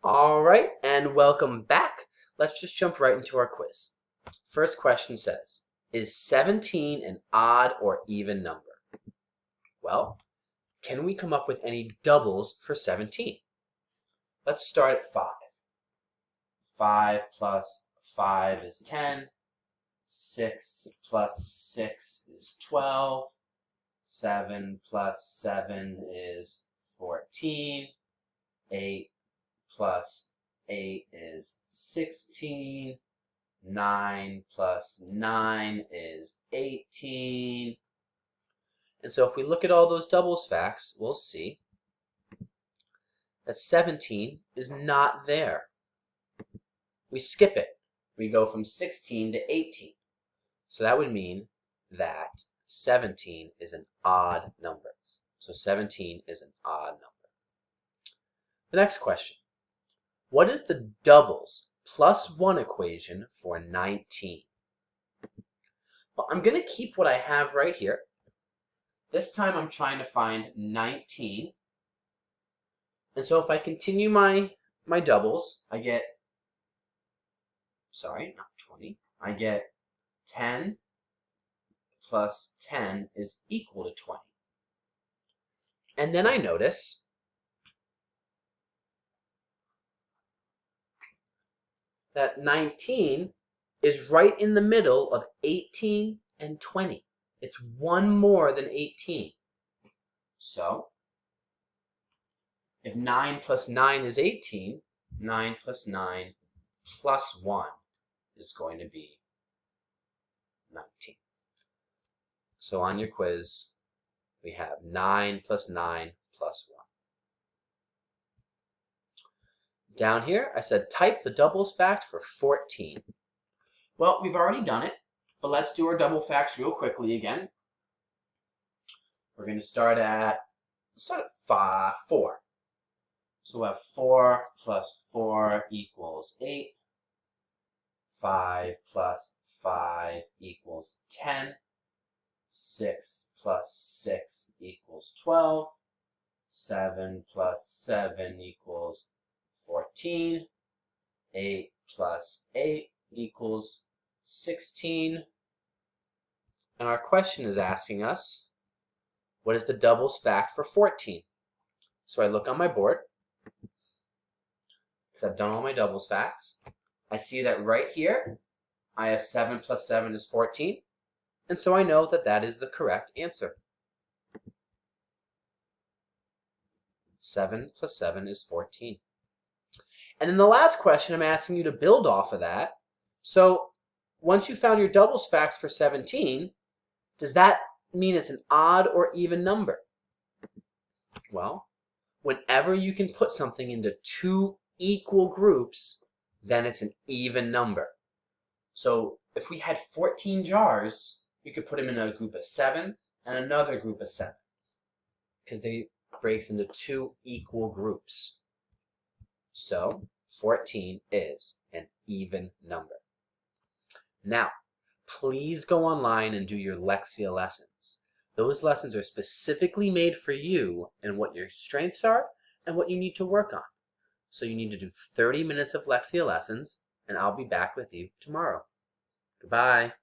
All right, and welcome back. Let's just jump right into our quiz. First question says, is 17 an odd or even number? Well, can we come up with any doubles for 17? Let's start at 5. 5 plus 5 is 10. 6 plus 6 is 12. 7 plus 7 is 14. 8 plus 8 is 16. 9 plus 9 is 18. And so if we look at all those doubles facts, we'll see that 17 is not there. We skip it. We go from 16 to 18. So that would mean that 17 is an odd number. So 17 is an odd number. The next question. What is the doubles plus 1 equation for 19? Well, I'm going to keep what I have right here. This time I'm trying to find 19. And so if I continue my doubles, I get, sorry, not 20. I get 10 plus 10 is equal to 20. And then I notice that 19 is right in the middle of 18 and 20. It's one more than 18. So if 9 plus 9 is 18, 9 plus 9 plus 1 is going to be 19. So on your quiz, we have 9 plus 9 plus 1. Down here, I said type the doubles fact for 14. Well, we've already done it, but let's do our double facts real quickly again. We're going to start at 4. So we'll have 4 plus 4 equals 8. 5 plus 5 equals 10. 6 plus 6 equals 12. 7 plus 7 equals 14. 8 plus 8 equals 16. And our question is asking us, what is the doubles fact for 14? So I look on my board, because I've done all my doubles facts. I see that right here, I have 7 plus 7 is 14. And so I know that that is the correct answer. 7 plus 7 is 14. And then the last question, I'm asking you to build off of that. So once you found your doubles facts for 17, does that mean it's an odd or even number? Well, whenever you can put something into two equal groups, then it's an even number. So if we had 14 jars, we could put them in a group of 7 and another group of 7, because they breaks into two equal groups. So 14 is an even number. Now, please go online and do your Lexia lessons. Those lessons are specifically made for you and what your strengths are and what you need to work on. So you need to do 30 minutes of Lexia lessons, and I'll be back with you tomorrow. Goodbye.